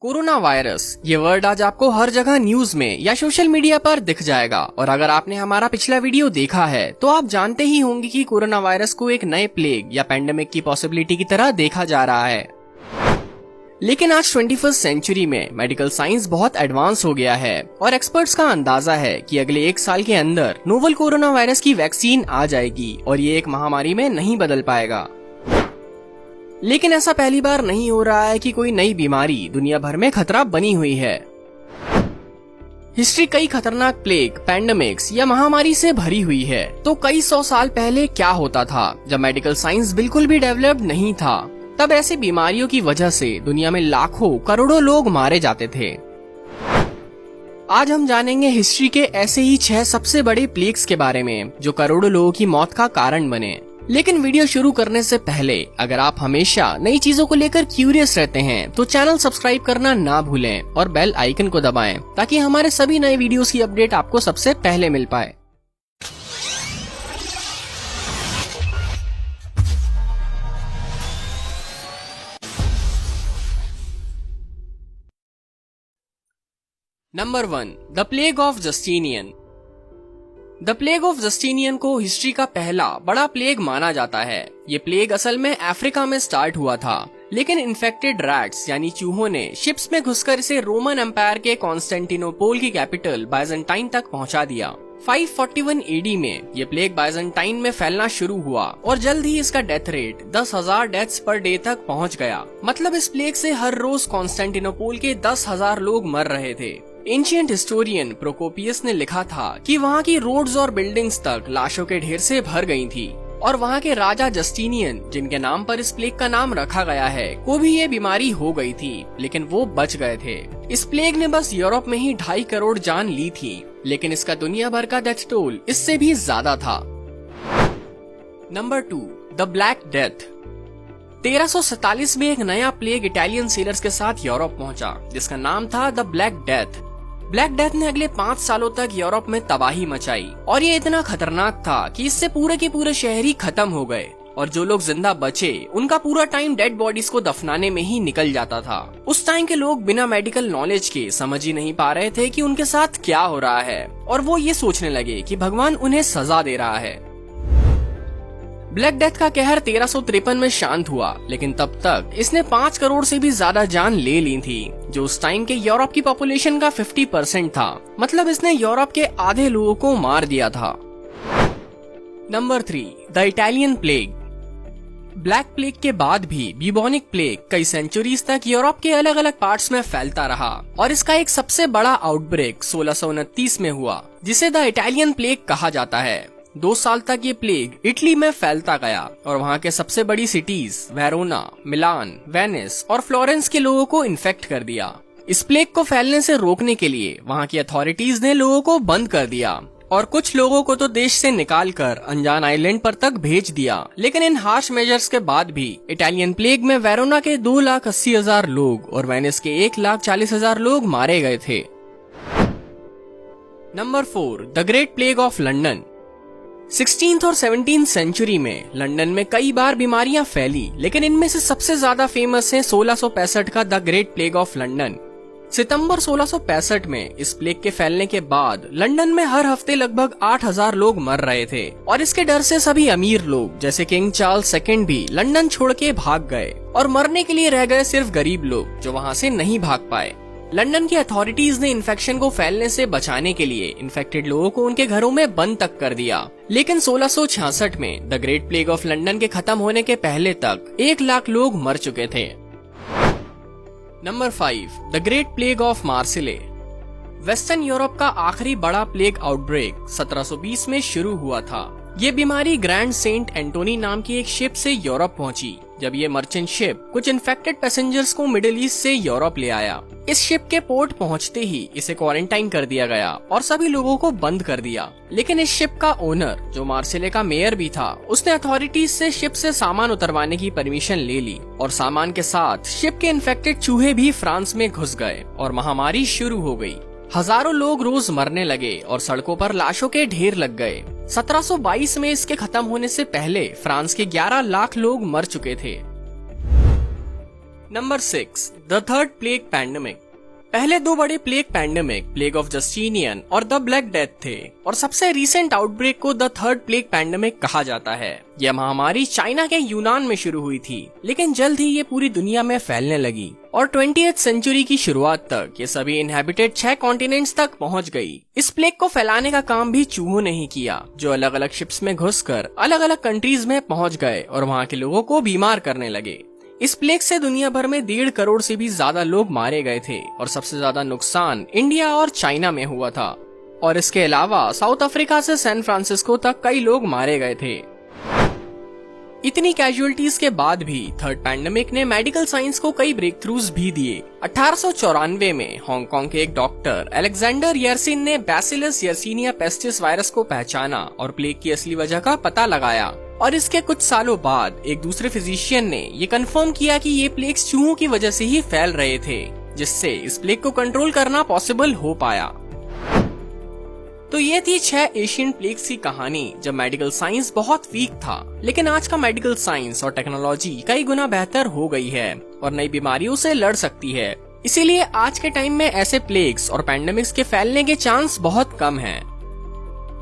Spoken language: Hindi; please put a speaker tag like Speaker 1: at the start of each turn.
Speaker 1: कोरोना वायरस ये वर्ड आज आपको हर जगह न्यूज में या सोशल मीडिया पर दिख जाएगा। और अगर आपने हमारा पिछला वीडियो देखा है तो आप जानते ही होंगे कि कोरोना वायरस को एक नए प्लेग या पैंडेमिक की पॉसिबिलिटी की तरह देखा जा रहा है। लेकिन आज 21st सेंचुरी में मेडिकल साइंस बहुत एडवांस हो गया है और एक्सपर्ट्स का अंदाजा है कि अगले 1 साल के अंदर नोवल कोरोना वायरस की वैक्सीन आ जाएगी और ये एक महामारी में नहीं बदल पाएगा। लेकिन ऐसा पहली बार नहीं हो रहा है कि कोई नई बीमारी दुनिया भर में खतरा बनी हुई है। हिस्ट्री कई खतरनाक प्लेग, पैंडेमिक्स या महामारी से भरी हुई है। तो कई 100 साल पहले क्या होता था जब मेडिकल साइंस बिल्कुल भी डेवलप्ड नहीं था। तब ऐसी बीमारियों की वजह से दुनिया में लाखों करोड़ों लोग मारे जाते थे। आज हम जानेंगे हिस्ट्री के ऐसे ही 6 सबसे बड़े प्लेग्स के बारे में जो करोड़ों लोगों की मौत का कारण बने। लेकिन वीडियो शुरू करने से पहले अगर आप हमेशा नई चीजों को लेकर क्यूरियस रहते हैं तो चैनल सब्सक्राइब करना ना भूलें और बेल आइकन को दबाएं ताकि हमारे सभी नए वीडियोस की अपडेट आपको सबसे पहले मिल पाए। Number 1, the plague of Justinian. The plague of Justinian को हिस्ट्री का पहला बड़ा प्लेग माना जाता है। ये प्लेग असल में अफ्रीका में स्टार्ट हुआ था, लेकिन इन्फेक्टेड रैट्स यानी चूहों ने शिप्स में घुसकर इसे रोमन एम्पायर के कॉन्स्टेंटिनोपोल की कैपिटल बाइजेंटाइन तक पहुंचा दिया। 541 एडी में ये प्लेग बाइजेंटाइन में फैलना शुरू हुआ और जल्द ही इसका death rate 10,000 deaths per day तक पहुंच गया। मतलब इस प्लेग से हर रोज कॉन्स्टेंटिनोपोल के 10,000 लोग मर रहे थे। एंशिएंट हिस्टोरियन प्रोकोपियस ने लिखा था कि वहाँ की रोड्स और बिल्डिंग्स तक लाशों के ढेर से भर गई थी और वहाँ के राजा जस्टिनियन, जिनके नाम पर इस प्लेग का नाम रखा गया है, को भी ये बीमारी हो गई थी, लेकिन वो बच गए थे। इस प्लेग ने बस यूरोप में ही 2.5 करोड़ जान ली थी, लेकिन इसका दुनिया भर का डेथ टोल इससे भी ज्यादा था। Number 2, the black death. 1347 में एक नया प्लेग इटालियन सेलर्स के साथ यूरोप पहुंचा जिसका नाम था the black death. Black death ने अगले 5 सालों तक यूरोप में तबाही मचाई और ये इतना खतरनाक था कि इससे पूरे के पूरे शहर ही खत्म हो गए और जो लोग जिंदा बचे उनका पूरा टाइम डेड बॉडीज को दफनाने में ही निकल जाता था। उस टाइम के लोग बिना मेडिकल नॉलेज के समझ ही नहीं पा रहे थे कि उनके साथ क्या हो रहा है और वो ये सोचने लगे कि भगवान उन्हें सजा दे रहा है। ब्लैक डेथ का कहर 1353 में शांत हुआ, लेकिन तब तक इसने 5 करोड़ से भी ज्यादा जान ले ली थी, जो उस टाइम के यूरोप की पॉपुलेशन का 50% था। मतलब इसने यूरोप के आधे लोगों को मार दिया था। Number 3, the Italian plague. Black plague के बाद भी ब्यूबोनिक प्लेग कई सेंचुरीज तक यूरोप के अलग अलग पार्ट्स में फैलता रहा और इसका एक सबसे बड़ा आउटब्रेक 1629 में हुआ, जिसे द इटालियन प्लेग कहा जाता है। 2 साल तक ये प्लेग इटली में फैलता गया और वहाँ के सबसे बड़ी सिटीज वेरोना, मिलान, वेनिस और फ्लोरेंस के लोगों को इन्फेक्ट कर दिया। इस प्लेग को फैलने से रोकने के लिए वहाँ की अथॉरिटीज ने लोगों को बंद कर दिया और कुछ लोगों को तो देश से निकालकर अनजान आइलैंड पर तक भेज दिया। लेकिन इन हार्श मेजर्स के बाद भी इटालियन प्लेग में वेरोना के 2,80,000 लोग और वेनिस के 1,40,000 लोग मारे गए थे। Number 4, the great plague of London. 16th और 17th सेंचुरी में लंदन में कई बार बीमारियां फैली, लेकिन इनमें से सबसे ज्यादा फेमस है 1665 का the great plague of London. सितंबर 1665 में इस प्लेग के फैलने के बाद लंदन में हर हफ्ते लगभग 8,000 लोग मर रहे थे और इसके डर से सभी अमीर लोग जैसे किंग चार्ल्स II भी लंदन छोड़ के भाग गए और मरने के लिए रह गए सिर्फ गरीब लोग जो वहाँ से नहीं भाग पाए। लंदन की अथॉरिटीज ने इन्फेक्शन को फैलने से बचाने के लिए इन्फेक्टेड लोगों को उनके घरों में बंद तक कर दिया। लेकिन 1666 में the great plague of London के खत्म होने के पहले तक 1 लाख लोग मर चुके थे। Number 5, the great plague of Marseille. Western Europe का आखिरी बड़ा प्लेग आउटब्रेक 1720 में शुरू हुआ था। ये बीमारी ग्रैंड सेंट एंटोनी नाम की एक शिप से यूरोप पहुंची। जब ये मर्चेंट शिप कुछ इन्फेक्टेड पैसेंजर्स को मिडिल ईस्ट से यूरोप ले आया। इस शिप के पोर्ट पहुंचते ही इसे क्वारंटाइन कर दिया गया और सभी लोगों को बंद कर दिया। लेकिन इस शिप का ओनर, जो मार्सिले का मेयर भी था, उसने अथॉरिटीज से शिप से सामान उतरवाने की परमिशन ले ली और सामान के साथ शिप के इन्फेक्टेड चूहे भी फ्रांस में घुस गए और महामारी शुरू हो गई। हजारों लोग रोज मरने लगे और सड़कों पर लाशों के ढेर लग गए। 1722 में इसके खत्म होने से पहले फ्रांस के 11 लाख लोग मर चुके थे। Number 6, the third plague pandemic. पहले दो बड़े plague pandemic plague of Justinian और द ब्लैक डेथ थे, और सबसे रीसेंट आउटब्रेक को द थर्ड प्लेग पैंडेमिक कहा जाता है। यह महामारी चाइना के यूनान में शुरू हुई थी, लेकिन जल्द ही ये पूरी दुनिया में फैलने लगी और 20th सेंचुरी की शुरुआत तक ये सभी इनहैबिटेड 6 कॉन्टिनेंट्स तक पहुंच गई। इस प्लेग को फैलाने का काम भी चूहों ने ही किया, जो अलग अलग शिप्स में घुसकर अलग अलग कंट्रीज में पहुंच गए और वहां के लोगों को बीमार करने लगे। इस प्लेग से दुनिया भर में 1.5 करोड़ से भी ज्यादा लोग मारे गए थे और सबसे ज्यादा नुकसान इंडिया और चाइना में हुआ था। और इसके अलावा साउथ अफ्रीका से सैन फ्रांसिस्को तक कई लोग मारे गए थे। इतनी कैजुअलिटीज के बाद भी थर्ड पैंडेमिक ने मेडिकल साइंस को कई ब्रेक थ्रूज भी दिए। 1894 में हांगकांग के एक डॉक्टर अलेक्जेंडर यर्सिन ने बैसिलस यर्सिनिया पेस्टिस वायरस को पहचाना और प्लेग की असली वजह का पता लगाया। और इसके कुछ सालों बाद एक दूसरे फिजिशियन ने ये कंफर्म किया कि ये प्लेग्स चूहों की वजह से ही फैल रहे थे, जिससे इस प्लेग को कंट्रोल करना पॉसिबल हो पाया। तो ये थी 6 एशियन प्लेग्स की कहानी जब मेडिकल साइंस बहुत वीक था, लेकिन आज का मेडिकल साइंस और टेक्नोलॉजी कई गुना बेहतर हो गई है और नई बीमारियों से लड़ सकती है। इसीलिए आज के टाइम में ऐसे प्लेग्स और पैंडेमिक्स के फैलने के चांस बहुत कम हैं।